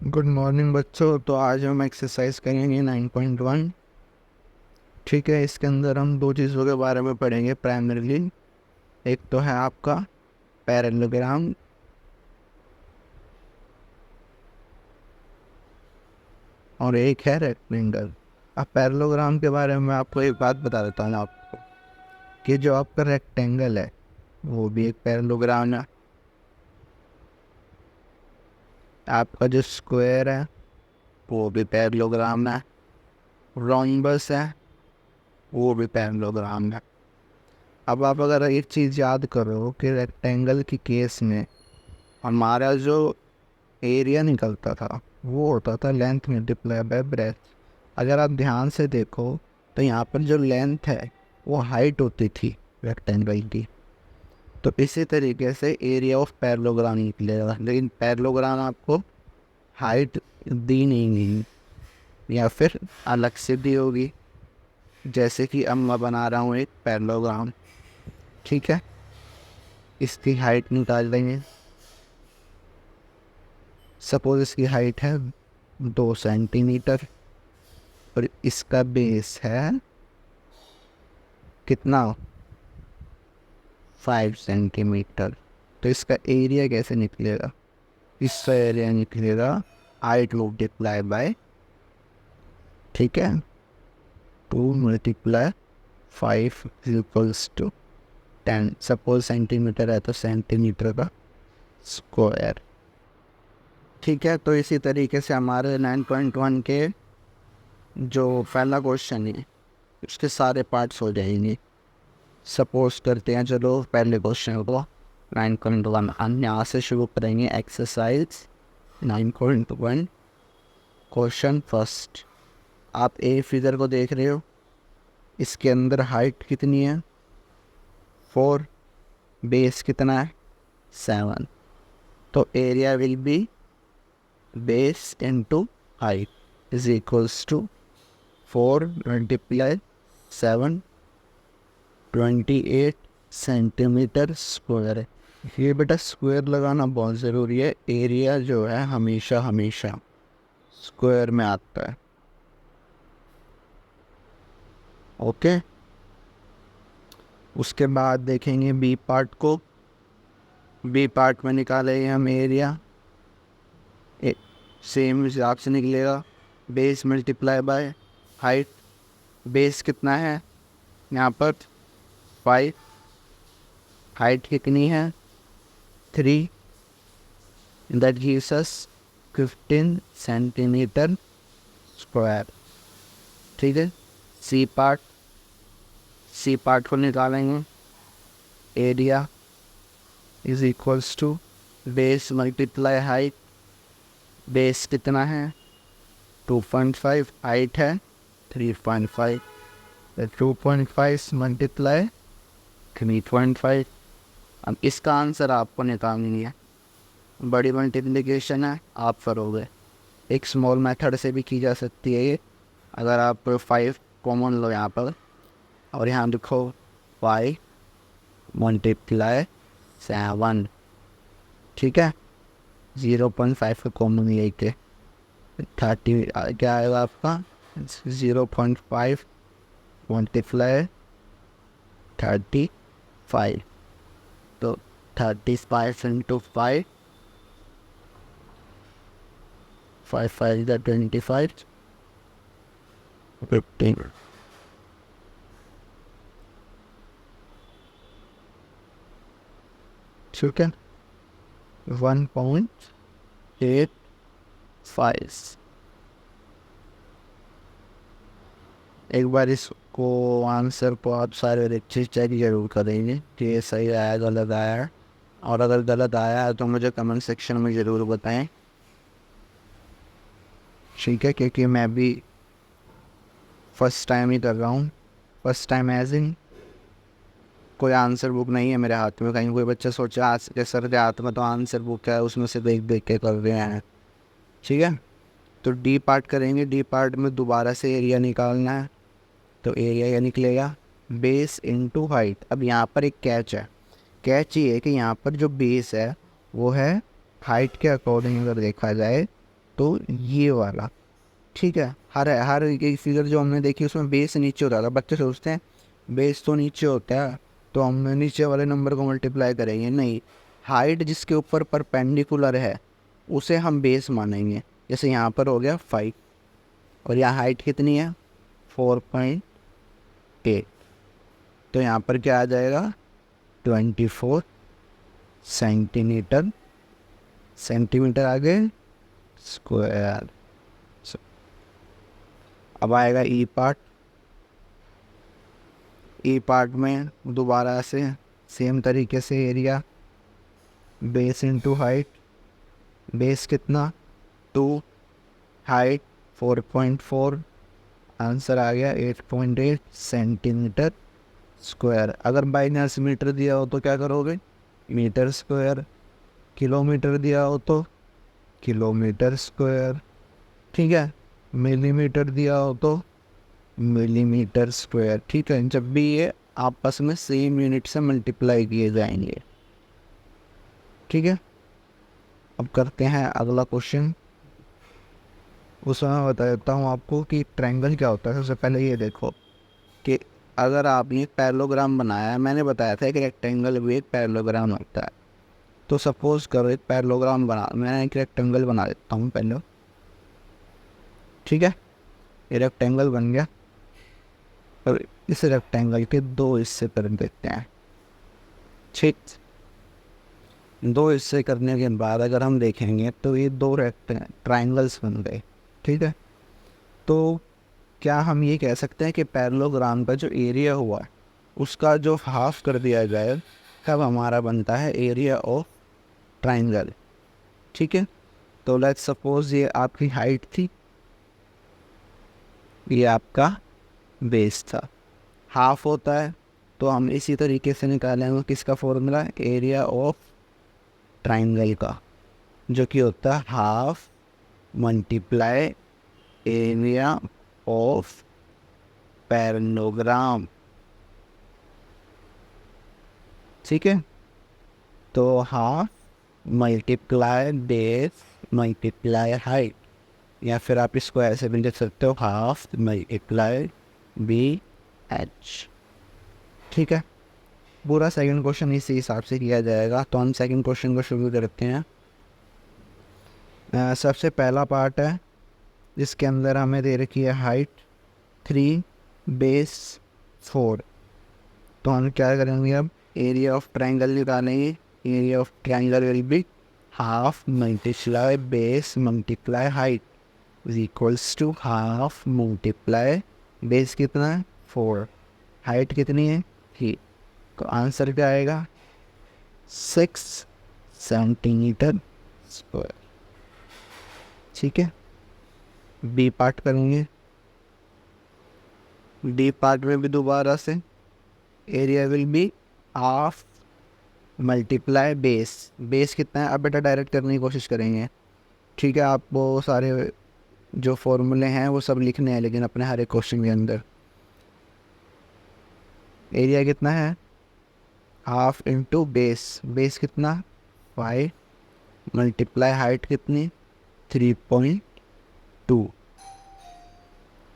Good morning बच्चों। तो आज हम एक्सरसाइज करेंगे 9.1। ठीक है, इसके अंदर हम दो चीज़ों के बारे में पढ़ेंगे प्राइमरीली। एक तो है आपका पैरेललोग्राम और एक है रेक्टेंगल। अब पैरेललोग्राम के बारे में आपको एक बात बता देता हूँ आपको कि जो आपका रेक्टेंगल है वो भी एक पैरेललोग्राम है। आपका जो स्क्वायर है वो भी पैरेललोग्राम है। रोम्बस है वो भी पैरेललोग्राम है। अब आप अगर एक चीज़ याद करो कि रेक्टेंगल की केस में हमारा जो एरिया निकलता था वो होता था लेंथ मल्टीप्लाई बाय ब्रेथ। अगर आप ध्यान से देखो तो यहाँ पर जो लेंथ है वो हाइट होती थी रेक्टेंगल की। तो इसी तरीके से एरिया ऑफ पैरेललोग्राम निकलेगा, लेकिन पैरेललोग्राम आपको हाइट दी नहीं गई या फिर अलग से दी होगी। जैसे कि अब मैं बना रहा हूँ एक पैरेललोग्राम। ठीक है, इसकी हाइट निकाल देंगे। सपोज इसकी हाइट है 2 सेंटीमीटर और इसका बेस है कितना, 5 सेंटीमीटर। तो इसका एरिया कैसे निकलेगा? इसका एरिया निकलेगा हाइट मल्टीप्लाई बाय, ठीक है, 2 × 5 = 10। सपोज सेंटीमीटर है तो सेंटीमीटर का स्क्वायर। ठीक है, तो इसी तरीके से हमारे 9.1 के जो पहला क्वेश्चन है उसके सारे पार्ट्स हो जाएंगे। सपोज करते हैं, चलो पहले क्वेश्चन को 9.1 हम यहाँ से शुरू करेंगे। Exercise 9.1 question first. आप ए फिगर को देख रहे हो, इसके अंदर हाइट कितनी है 4, बेस कितना है 7। तो area will be base into height is equals to 4 × 7, 28 centimetre square है। ये बेटा स्क्वायर लगाना बहुत ज़रूरी है। एरिया जो है हमेशा हमेशा स्क्वायर में आता है। ओके, उसके बाद देखेंगे बी पार्ट को। बी पार्ट में निकालेंगे हम एरिया। सेम हिसाब से निकलेगा, base multiply by height. Base कितना है यहाँ पर 5, हाइट कितनी है 3, that gives us 15 centimetre square. ठीक है, सी पार्ट। सी पार्ट को निकालेंगे। Area is equals to base multiply height. Base कितना है 2.5, हाइट है 3.5। 2.5 मल्टीप्लाई 3.5। अब इसका आंसर आपको निकालनी है। बड़ी मल्टीप्लिकेशन है, आप करोगे। एक स्मॉल मेथड से भी की जा सकती है ये। अगर आप 5 कॉमन लो यहाँ पर और यहाँ लिखो 5 मल्टीप्लाई 7। ठीक है, 0.5 का कॉमन लेके 30 क्या आएगा आपका 0.5 मल्टीप्लाई 35। तो 35 इंटू 5, 5 × 5 = 25, 15। ठीक है, 1.85। एक बार इसको आंसर को आप सारे अच्छे चेक जरूर करेंगे कि ये सही आया गलत आया है। और अगर गलत आया है तो मुझे कमेंट सेक्शन में ज़रूर बताएं। ठीक है, क्योंकि मैं भी फर्स्ट टाइम ही कर रहा हूँ। फर्स्ट टाइम एज इन कोई आंसर बुक नहीं है मेरे हाथ में। कहीं कोई बच्चा सोचा आज के सर के हाथ में तो आंसर बुक है, उसमें से देख देख के कर रहे हैं। ठीक है, तो डी पार्ट करेंगे। डी पार्ट में दोबारा से एरिया निकालना है। तो एरिया यह निकलेगा बेस इनटू हाइट। अब यहाँ पर एक कैच है। कैच ये है कि यहाँ पर जो बेस है वो है हाइट के अकॉर्डिंग अगर देखा जाए तो ये वाला, ठीक है। हर हर एक फिगर जो हमने देखी उसमें बेस नीचे होता था। बच्चे सोचते हैं बेस तो नीचे होता है तो हम नीचे वाले नंबर को मल्टीप्लाई करेंगे, नहीं। हाइट जिसके ऊपर परपेंडिकुलर है उसे हम बेस मानेंगे। जैसे यहाँ पर हो गया 5 और यहाँ हाइट कितनी है 4.8, तो यहाँ पर क्या आ जाएगा 24 सेंटीमीटर, सेंटीमीटर आगे स्क्वायर। अब आएगा ई पार्ट। ई पार्ट में दोबारा से सेम तरीके से area base into height. Base कितना 2, हाइट 4.4, आंसर आ गया 8.8 सेंटीमीटर स्क्वायर। अगर माइनस मीटर दिया हो तो क्या करोगे मीटर स्क्वायर, किलोमीटर दिया हो तो किलोमीटर स्क्वायर, ठीक है। मिलीमीटर दिया हो तो मिलीमीटर स्क्वायर, ठीक है। जब भी ये आपस में सेम यूनिट से मल्टीप्लाई किए जाएंगे, ठीक है। अब करते हैं अगला क्वेश्चन। उसमें मैं बता देता हूँ आपको कि ट्रायंगल क्या होता है। सबसे पहले ये देखो कि अगर आपने एक पैरेललोग्राम बनाया है, मैंने बताया था कि रेक्टेंगल भी एक पैरेललोग्राम होता है। तो सपोज करो एक पैरेललोग्राम बना, मैं एक रेक्टेंगल बना देता हूँ पहले, ठीक है। ये रेक्टेंगल बन गया और इस रेक्टेंगल के 2 हिस्से कर देते हैं, ठीक। 2 हिस्से करने के बाद अगर हम देखेंगे तो ये 2 ट्रायंगल्स बन गए, ठीक है। तो क्या हम ये कह सकते हैं कि पैरेललोग्राम का जो एरिया हुआ है उसका जो हाफ कर दिया जाए तब हमारा बनता है एरिया ऑफ ट्रायंगल, ठीक है। तो लेट्स सपोज ये आपकी हाइट थी, ये आपका बेस था, हाफ होता है तो हम इसी तरीके से निकालेंगे किसका फॉर्मूला एरिया ऑफ ट्रायंगल का, जो कि होता है half multiply area of parallelogram, ठीक है। तो half multiply base multiply height, या फिर आप इसको ऐसे भी लिख सकते हो हाफ मल्टीप्लाई बी एच, ठीक है। पूरा सेकंड क्वेश्चन इसी हिसाब से किया जाएगा। तो हम सेकंड क्वेश्चन को शुरू करते हैं। सबसे पहला पार्ट है जिसके अंदर हमें दे रखी है हाइट 3 बेस 4। तो हम क्या करेंगे अब एरिया ऑफ ट्रायंगल निकालेंगे। Area of triangle will be half multiply base multiply height is equals to half multiply base कितना है 4, हाइट कितनी है 3। तो आंसर क्या आएगा 6 सेंटीमीटर स्क्वायर, ठीक है। बी पार्ट करेंगे। डी पार्ट में भी दोबारा से area will be half multiply base, base कितना है अब बेटा डायरेक्ट करने की कोशिश करेंगे, ठीक है। आप वो सारे जो फॉर्मूले हैं वो सब लिखने हैं लेकिन अपने हर एक क्वेश्चन के अंदर। एरिया कितना है हाफ इंटू बेस, बेस कितना 5 मल्टीप्लाई हाइट कितनी 3.2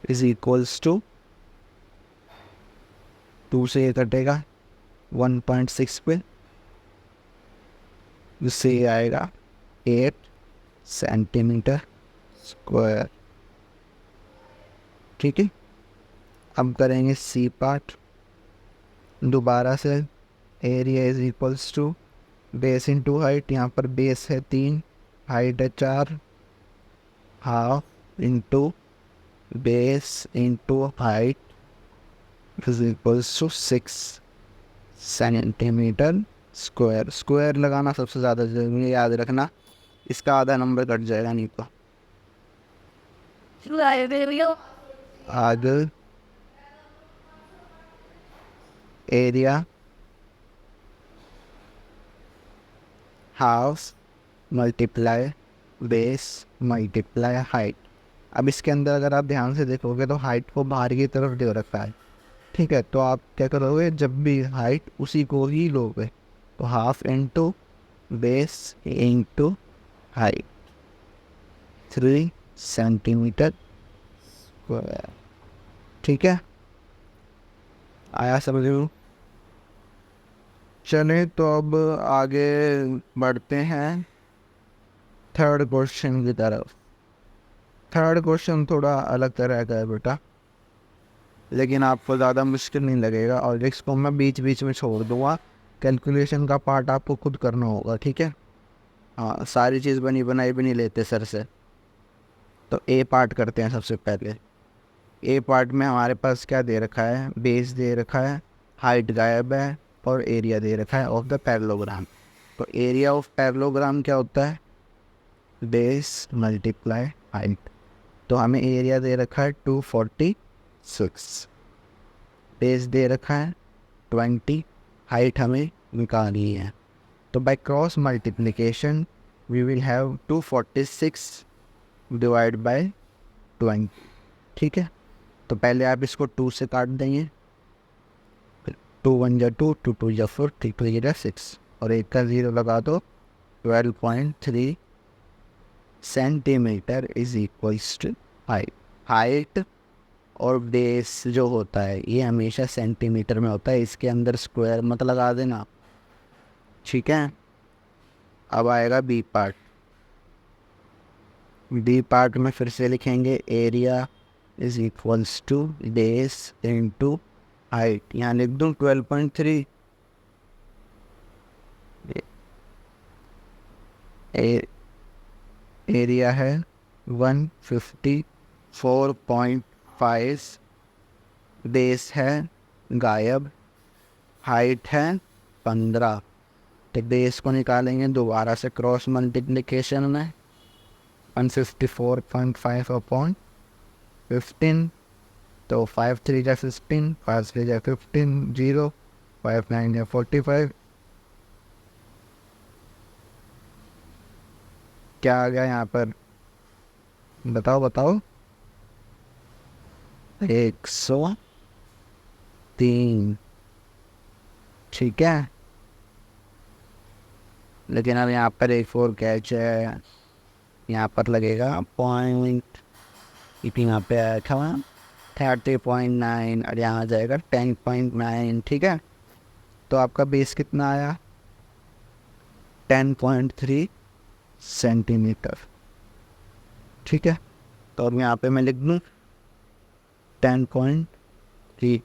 इज इक्वल्स टू 2 से ये कटेगा 1.6 पे, इससे ये आएगा 8 सेंटीमीटर स्क्वायर, ठीक है। अब करेंगे सी पार्ट। दोबारा से area is equals to base into height, यहाँ पर बेस है 3 हाइट है 4, half into base into height is equals to 6 centimetre square. Square लगाना सबसे ज़्यादा जरूरी है, याद रखना इसका आधा नंबर कट जाएगा नहीं तो। आगे area half multiply base multiply height. अब इसके अंदर अगर आप ध्यान से देखोगे तो हाइट को बाहर की तरफ दे रखा है, ठीक है। तो आप क्या करोगे जब भी हाइट उसी को ही लोगे, तो half into base into height 3 centimetre square. ठीक है, आया समझ में? चलें तो अब आगे बढ़ते हैं थर्ड क्वेश्चन की तरफ। थर्ड क्वेश्चन थोड़ा अलग तरह का है बेटा, लेकिन आपको ज़्यादा मुश्किल नहीं लगेगा और इसको मैं बीच बीच में छोड़ दूँगा। कैलकुलेशन का पार्ट आपको खुद करना होगा, ठीक है? हाँ, सारी चीज़ बनी बनाई भी नहीं लेते सर से। तो ए पार्ट करते हैं सबसे पहले। ए पार्ट में हमारे पास क्या दे रखा है? बेस दे रखा है, हाइट गायब है और एरिया दे रखा है ऑफ द पैरेललोग्राम। तो एरिया ऑफ पैरेललोग्राम क्या होता है? Base multiply height. तो हमें एरिया दे रखा है 246, बेस दे रखा है 20, हाइट हमें निकालनी है। तो by cross multiplication we will have 246 divide by 20। ठीक है, तो पहले आप इसको 2 से काट देंगे, 2 1 जा 2, 2 2 जा 4, 3 3 जा 6 और एक का 0 लगा दो। 12.3 centimetre is equals to height. Height और बेस जो होता है ये हमेशा सेंटीमीटर में होता है, इसके अंदर स्क्वायर मत लगा देना। ठीक है, अब आएगा बी पार्ट। बी पार्ट में फिर से लिखेंगे area is equals to base into height. यहाँ लिख दूँ 12.3। एरिया है 154.5, बेस है गायब, हाइट है 15। तो बेस को निकालेंगे दोबारा से क्रॉस मल्टीप्लिकेशन में, 154.5 अपॉन 15। तो 5 3 जा 15, 5 3 जा 15, 0, 5 9 जा 45। क्या आ गया यहाँ पर? बताओ बताओ। 103। ठीक है, लेकिन अब यहाँ पर एक और कैच है, यहाँ पर लगेगा पॉइंट, यहाँ पे आया था 30.9 और यहाँ जाएगा 10.9। ठीक है, तो आपका बेस कितना आया? 10.3 सेंटीमीटर। ठीक है, तो अब यहाँ पे मैं लिख दूँ 10.3।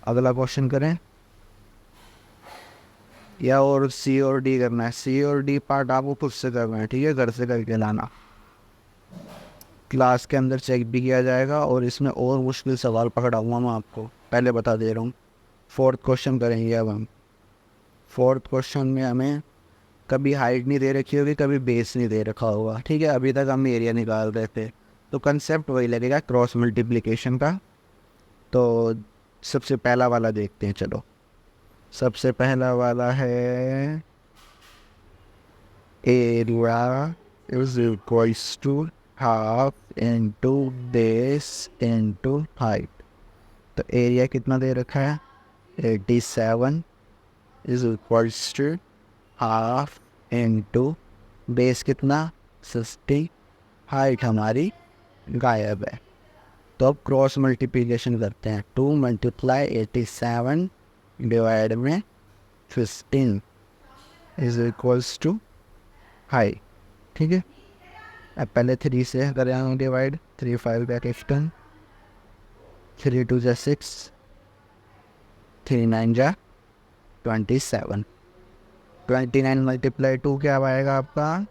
अगला क्वेश्चन करें या और सी और डी करना है? सी और डी पार्ट आपको खुद से करना है, ठीक है? घर से करके लाना, क्लास के अंदर चेक भी किया जाएगा और इसमें और मुश्किल सवाल पकड़ाऊँगा मैं आपको, पहले बता दे रहा हूँ। फोर्थ क्वेश्चन करेंगे अब हम। फोर्थ क्वेश्चन में हमें कभी हाइट नहीं दे रखी होगी, कभी बेस नहीं दे रखा होगा, ठीक है? अभी तक हम एरिया निकाल रहे थे, तो कंसेप्ट वही लगेगा क्रॉस मल्टीप्लिकेशन का। तो सबसे पहला वाला देखते हैं, चलो। सबसे पहला वाला है area is equals to half into base into height. तो एरिया कितना दे रखा है? 87 is equals to half into base कितना? 60, हाइट हमारी गायब है। तो अब क्रॉस मल्टीप्लिकेशन करते हैं। 2 मल्टीप्लाई 87 डिवाइड में 15 इज इक्वल्स टू हाई। ठीक है, अब पहले 3 से करें डिवाइड, 3 5 बैक 15, 3 2 जा 6, 3 9 जा 27। 29 मल्टीप्लाई 2 क्या आएगा आपका?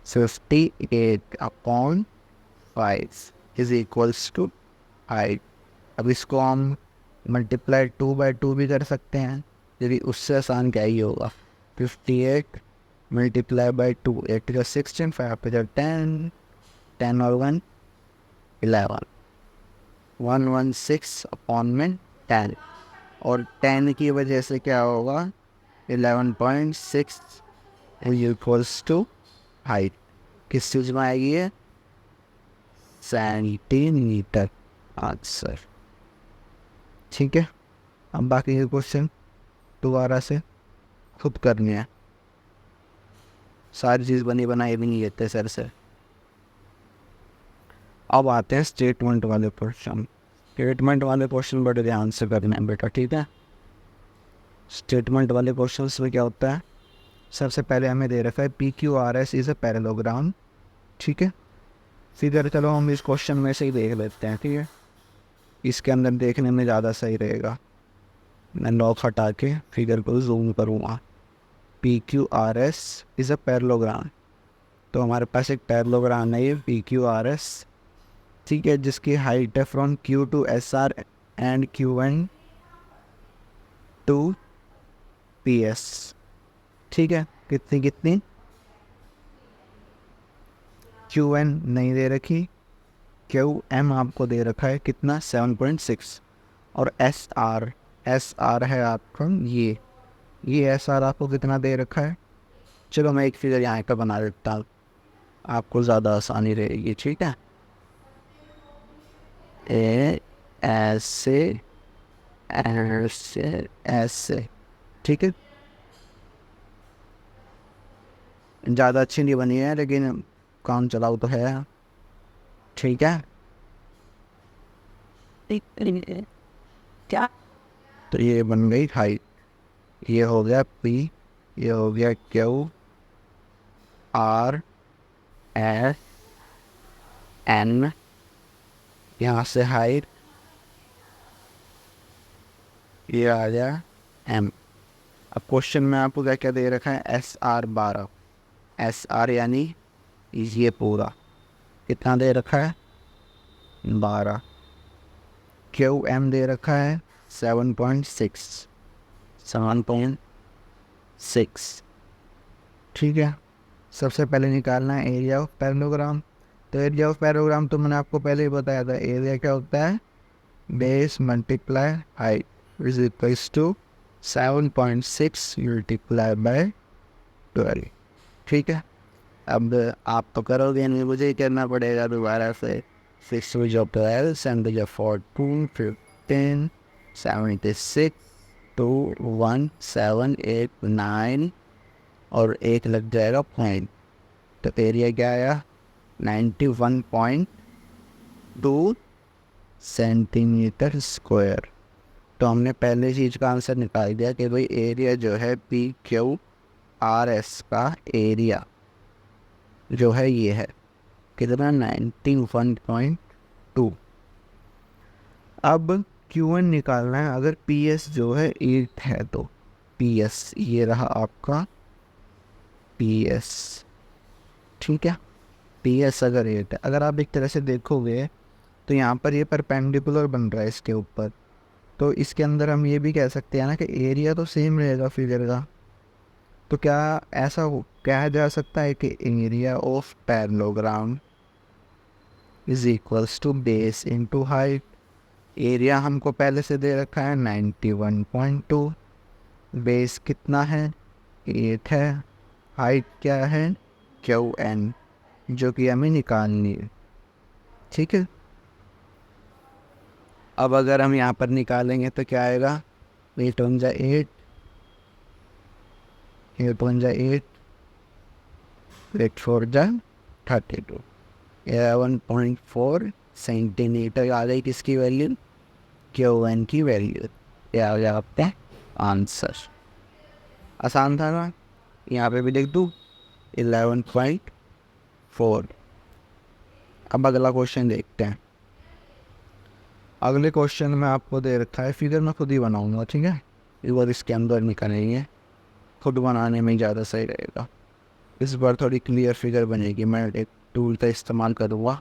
58 upon 5 is equals to height. अब इसको हम मल्टीप्लाई 2 बाई 2 भी कर सकते हैं, यदि उससे आसान क्या ही होगा। 58 मल्टीप्लाई बाई 2, 8 का 16, 5 पे 10, 10 और 1 11, 116 अपॉन में 10, और 10 की वजह से क्या होगा? 11.6 इक्वल्स टू हाइट। किस चीज़ में आएगी ये? Centimetre answer. ठीक है, अब बाकी के क्वेश्चन दोबारा से। खुद करनी है, सारी चीज़ बनी बनाई भी नहीं लेते सर से। अब आते हैं स्टेटमेंट वाले क्वेश्चन। स्टेटमेंट वाले क्वेश्चन बड़े ध्यान से करना है बेटा, ठीक है। स्टेटमेंट वाले क्वेश्चन में क्या होता है, सबसे पहले हमें दे रखा है P Q R S is a parallelogram, ठीक है। फिगर चलो हम इस क्वेश्चन में से ही देख लेते हैं, ठीक है, इसके अंदर देखने में ज़्यादा सही रहेगा। मैं लॉक हटा के फिगर को जूम करूँगा। P Q R S is a parallelogram, तो हमारे पास एक पैरेललोग्राम है ये पी क्यू आर एस, ठीक है, जिसकी हाइट है from Q to S R and Q N to P S, ठीक है। कितनी कितनी, क्यू एन नहीं दे रखी, क्यू एम आपको दे रखा है कितना 7.6, और एस आर है आपका ये एस आर आपको कितना दे रखा है। चलो मैं एक फिगर यहाँ का बना देता हूँ, आपको ज़्यादा आसानी रहेगी, ठीक है। ऐसे ऐसे ऐसे, ठीक है, ज़्यादा अच्छी नहीं बनी है लेकिन काम चलाओ तो है, ठीक है। क्या, तो ये बन गई हाइट, ये हो गया पी, ये हो गया क्यू आर एस एन, यहाँ से हाइट ये आ गया एम। अब क्वेश्चन में आपको क्या क्या दे रखा है, एस आर 12, एस आर यानी ये पूरा कितना दे रखा है 12, क्यू एम दे रखा है 7.6, 7.6, ठीक है। सबसे पहले निकालना है एरिया ऑफ पैरेललोग्राम। तो एरिया ऑफ पैरेललोग्राम तो मैंने आपको पहले ही बताया था, एरिया क्या होता है, base multiply height is equals to 7.6 multiply by 12, ठीक है। अब आप तो करोगे नहीं, मुझे ही करना पड़ेगा दोबारा से। 6 with your 12, 7 with your 14, 15, 76, 2, 1, 7, 8, 9 और एक लग जाएगा पॉइंट, तो एरिया क्या आया 91.2 सेंटीमीटर स्क्वायर। तो हमने पहले चीज़ का आंसर निकाल दिया कि भाई एरिया जो है पी क्यू आर एस का एरिया जो है ये है कितना 91.2। अब क्यू एन निकालना है, अगर पी एस जो है 8 है तो पी एस ये रहा आपका पी एस, ठीक है। पी एस अगर 8 है, अगर आप एक तरह से देखोगे तो यहाँ पर ये परपेंडिकुलर बन रहा है इसके ऊपर, तो इसके अंदर हम ये भी कह सकते हैं ना कि एरिया तो सेम रहेगा फिगर का। तो क्या ऐसा कहा जा सकता है कि area of parallelogram is equals to base into height. Area हमको पहले से दे रखा है 91.2, बेस कितना है 8 है, हाइट क्या है क्यू एन जो कि हमें निकालनी है, ठीक है। अब अगर हम यहाँ पर निकालेंगे तो क्या आएगा 8 वन जा 8, 8 वन जा 8, 8 फोर जा 32, 11.4 सेंटीमीटर आ गई किसकी वैल्यू, क्यू एन की वैल्यू। ये आ गया आपका आंसर। आसान था ना, यहाँ पे भी लिख दूँ 11.4। अब अगला क्वेश्चन देखते हैं। अगले क्वेश्चन में आपको दे रखा है, फिगर मैं खुद ही बनाऊंगा, ठीक है, इस बार इसके अंदर निकालेंगे, खुद बनाने में ज़्यादा सही रहेगा। इस बार थोड़ी क्लियर फिगर बनेगी, मैं एक टूल का इस्तेमाल करूँगा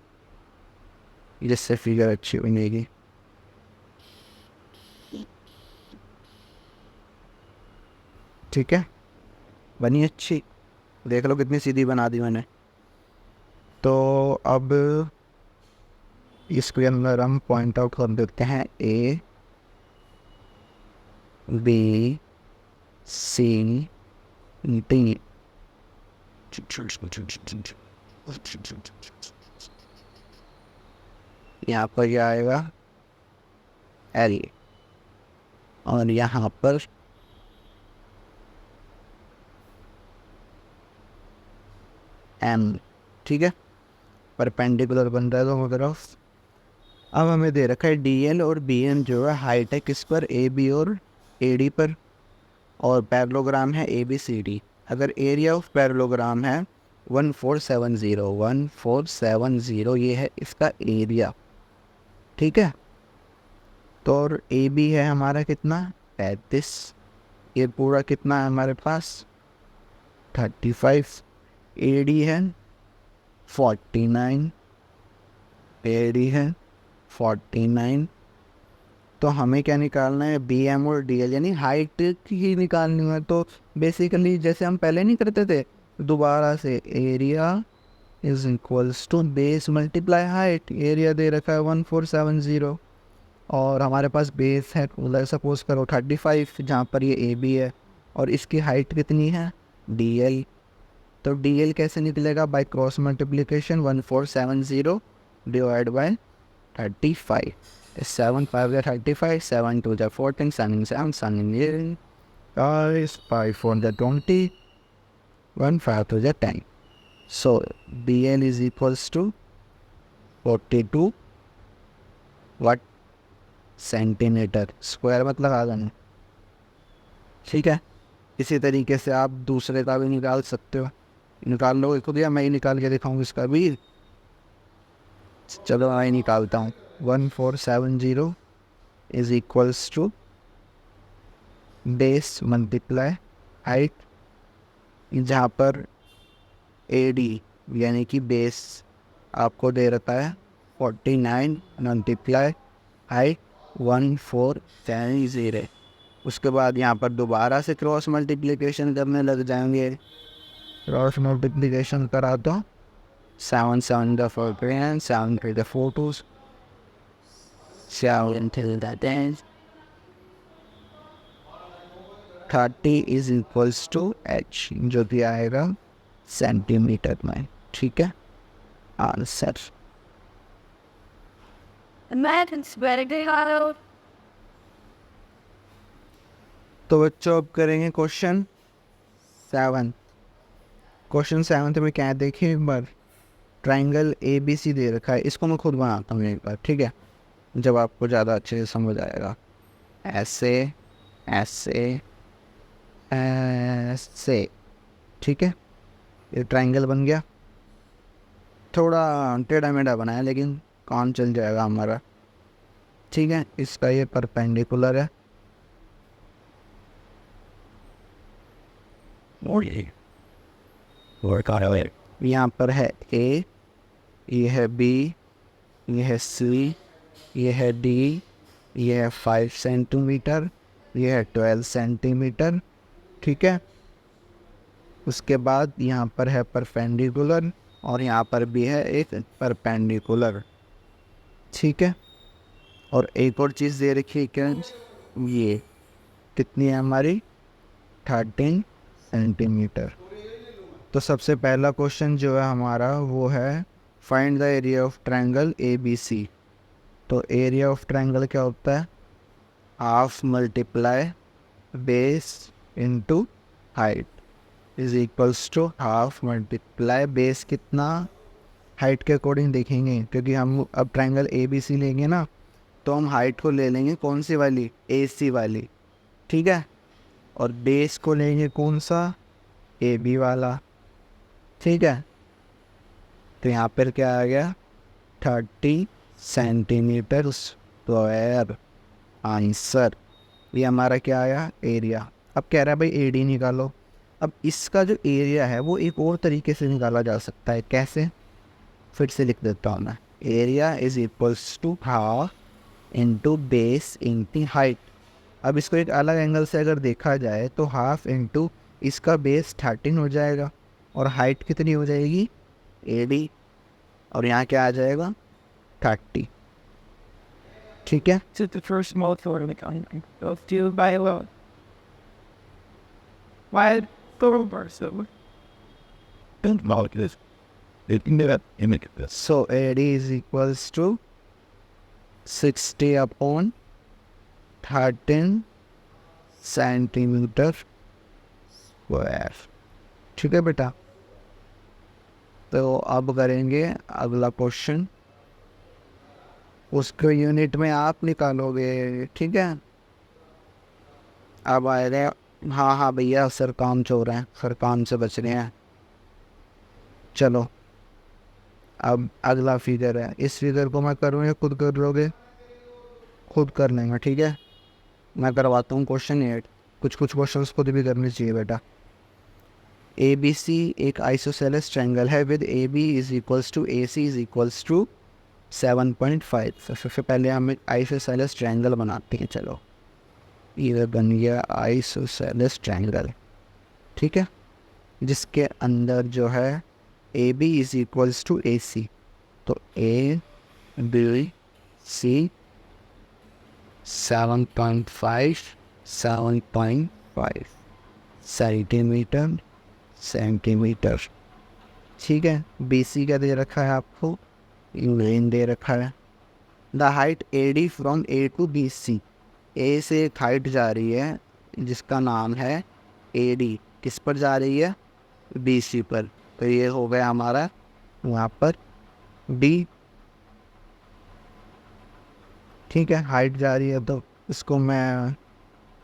जिससे फिगर अच्छी बनेगी। ठीक है, बनी अच्छी, देख लो कितनी सीधी बना दी मैंने। तो अब इसके अंदर हम पॉइंट आउट कर देते हैं ए बी सी डी। यहाँ पर क्या आएगा एल, और यहाँ पर एम, ठीक है, परपेंडिकुलर बन रहा है दोनों तरफ। अब हमें दे रखा है डी एल और बी एम जो है हाइट है किस पर, ए बी और ए डी पर, और पैरेललोग्राम है ए बी सी डी। अगर एरिया ऑफ पैरेललोग्राम है 1470 ये है इसका एरिया, ठीक है। तो और ए बी है हमारा कितना 35, ये पूरा कितना है हमारे पास 35, ए डी है 49, ए डी है 49। तो हमें क्या निकालना है, बी एम और डी एल, यानी हाइट ही निकालनी है। तो बेसिकली जैसे हम पहले नहीं करते थे, दोबारा से area is equals to base multiply height. Area दे रखा है 1470 और हमारे पास बेस है सपोज करो 35, जहाँ पर ये ए बी है, और इसकी हाइट कितनी है डी एल। तो डी एल कैसे निकलेगा, bye cross multiplication 1470 divide by 35, 7 5 या 35, 7 2 या 14, 7 7 7 guys, 5 4 या 20, 1 5 2 या 10। So DL is equals to 42 what centimetre square मतलब आ गया, ठीक है। इसी तरीके से आप दूसरे का भी निकाल सकते हो, निकाल लो खुद या मैं ही निकाल के दिखाऊँ इसका भी। चलो मैं निकालता हूँ। 1470 is equals to base multiply height, जहाँ पर ए डी यानी कि बेस आपको दे रखा है 49 मल्टीप्लाई हाइट 1470। उसके बाद यहाँ पर दोबारा से क्रॉस मल्टीप्लिकेशन करने लग जाएंगे। क्रॉस मल्टीप्लिकेशन करा दो, 7 7 the 4 7 3 the 4 2s 7 till the 10, 30 is equals to H, जो कि आएगा सेंटीमीटर में, ठीक है आंसर। तो बच्चों अब करेंगे क्वेश्चन 7। क्वेश्चन 7 में क्या देखिए एक बार, ट्राइंगल ए बी सी दे रखा है, इसको मैं खुद बनाता हूँ एक बार, ठीक है, जब आपको ज़्यादा अच्छे से समझ आएगा। ऐसे ऐसे ऐसे, ठीक है, ये ट्राइंगल बन गया। थोड़ा टेढ़ा मेढ़ा बनाया लेकिन काम चल जाएगा हमारा, ठीक है। इसका ये परपेंडिकुलर है और यहाँ पर है ए, ये है बी, ये है सी, ये है डी, ये है 5 सेंटीमीटर, ये है 12 सेंटीमीटर, ठीक है। उसके बाद यहाँ पर है परपेंडिकुलर और यहाँ पर भी है एक परपेंडिकुलर, ठीक है। और एक और चीज़ दे रखी है क्या, ये कितनी है हमारी 13 सेंटीमीटर। तो सबसे पहला क्वेश्चन जो है हमारा वो है find the area of triangle A B C. तो एरिया ऑफ ट्रायंगल क्या होता है, half multiply base into height is equals to half multiply base कितना, हाइट के अकॉर्डिंग देखेंगे, क्योंकि हम अब ट्रायंगल ए बी सी लेंगे ना, तो हम हाइट को ले लेंगे कौन सी वाली, ए सी वाली, ठीक है। और बेस को लेंगे कौन सा, ए बी वाला, ठीक है। तो यहाँ पर क्या आ गया 30 सेंटीमीटर स्क्वायर आंसर। ये हमारा क्या आया एरिया। अब कह रहा है भाई ए डी निकालो। अब इसका जो एरिया है वो एक और तरीके से निकाला जा सकता है, कैसे, फिर से लिख देता हूँ मैं। Area is equals to half into base into height. अब इसको एक अलग एंगल से अगर देखा जाए तो हाफ इंटू इसका बेस 13 हो जाएगा और हाइट कितनी हो जाएगी ए डी, और यहाँ क्या आ जाएगा 30, ठीक है। To the first motor mechanic of two by one. Why thorough person? And about this, it never image this. So AD is equals to 60 upon 13 centimetre square, ठीक है बेटा। तो अब करेंगे अगला क्वेश्चन, उसको यूनिट में आप निकालोगे, ठीक है। अब आए रहे, हाँ हाँ भैया सर काम चो रहे हैं, सर काम से बच रहे हैं। चलो अब अगला फिगर है, इस फिगर को मैं करूँ या खुद कर लोगे? खुद कर लेंगे, ठीक है। मैं करवाता हूँ क्वेश्चन 8, कुछ कुछ क्वेश्चंस खुद भी करने चाहिए बेटा। ए बी सी एक आइसोसेलेस ट्रायंगल है with A B is equals to A C is equals to 7.5। सबसे पहले हम एक आइसोसेलेस ट्रायंगल बनाते हैं। चलो ये बन गया आइसोसेलेस ट्रायंगल, ठीक है, जिसके अंदर जो है A B is equals to A C. तो A B C 7.5 centimetre centimetre, ठीक है। बी सी का दे रखा है आपको, यूरेन दे रखा है। The height A D from A to B C, A से एक हाइट जा रही है जिसका नाम है ए डी, किस पर जा रही है? बी सी पर। तो ये हो गया हमारा वहाँ पर डी, ठीक है। हाइट जा रही है तो इसको मैं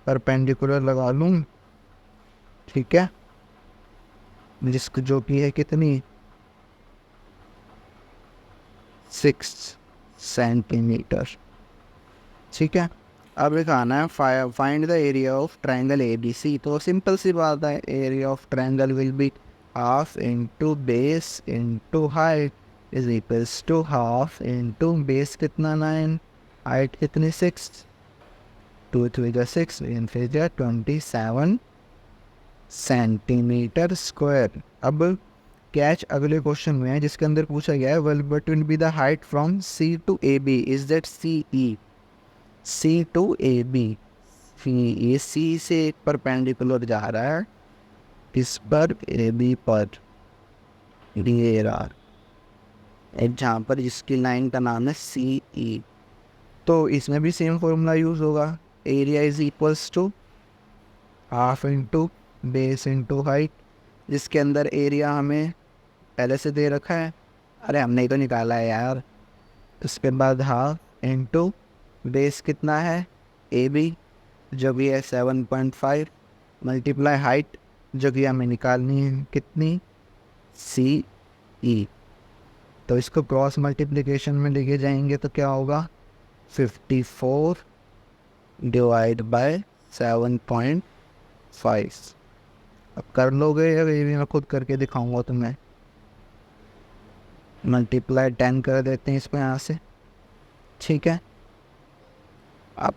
परपेंडिकुलर लगा लूँ, ठीक है, जिसको जो कि है कितनी 6 सेंटीमीटर, ठीक है। अब एक आना है find the area of triangle A B C. तो सिंपल सी बात है, area of triangle will be half into base into height is equals to half into base कितना 9, हाइट कितनी 6, 2 3 6 इन फिर 27 सेंटीमीटर स्क्वायर। अब कैच अगले क्वेश्चन में है जिसके अंदर पूछा गया है what will be the height from C to A B, is that C E, C to A B. ये सी से एक परपेंडिकुलर जा रहा है, किस पर? ए बी पर, ये रहा एक जहाँ पर जिसकी लाइन का नाम है सी ई। तो इसमें भी सेम फॉर्मूला यूज़ होगा, area is equals to half into base into height, जिसके अंदर एरिया हमें पहले से दे रखा है, अरे हमने ही तो निकाला है यार। उसके बाद हाफ इंटू बेस कितना है ए बी जो भी है 7.5 मल्टीप्लाई हाइट जो कि हमें निकालनी है कितनी सी ई। तो इसको क्रॉस मल्टीप्लिकेशन में लेके जाएंगे तो क्या होगा 54 डिवाइड बाय 7.5। अब कर लोगे या ये भी मैं खुद करके दिखाऊंगा तुम्हें। मल्टीप्लाई 10 कर देते हैं इसको यहाँ से, ठीक है। अब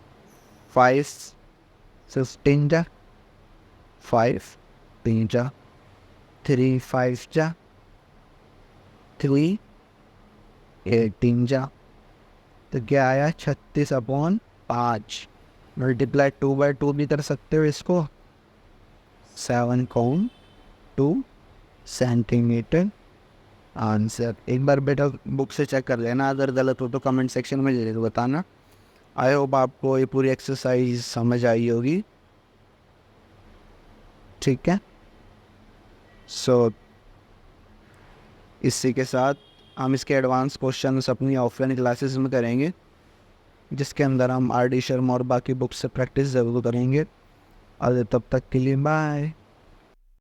5 15 जा, 5 3 जा, 3 5 जा, 3 18 जा, तो क्या आया 36/5। मल्टीप्लाई 2/2 भी कर सकते हो इसको, 7.2 सेंटीमीटर आंसर। एक बार बेटा बुक से चेक कर लेना, अगर गलत हो तो कमेंट सेक्शन में जरूर बताना। आई होप आपको ये पूरी एक्सरसाइज समझ आई होगी, ठीक है। सो इसी के साथ हम इसके एडवांस क्वेश्चंस अपनी ऑफलाइन क्लासेस में करेंगे, जिसके अंदर हम आर डी शर्मा और बाकी बुक्स से प्रैक्टिस ज़रूर करेंगे। और तब तक के लिए बाय।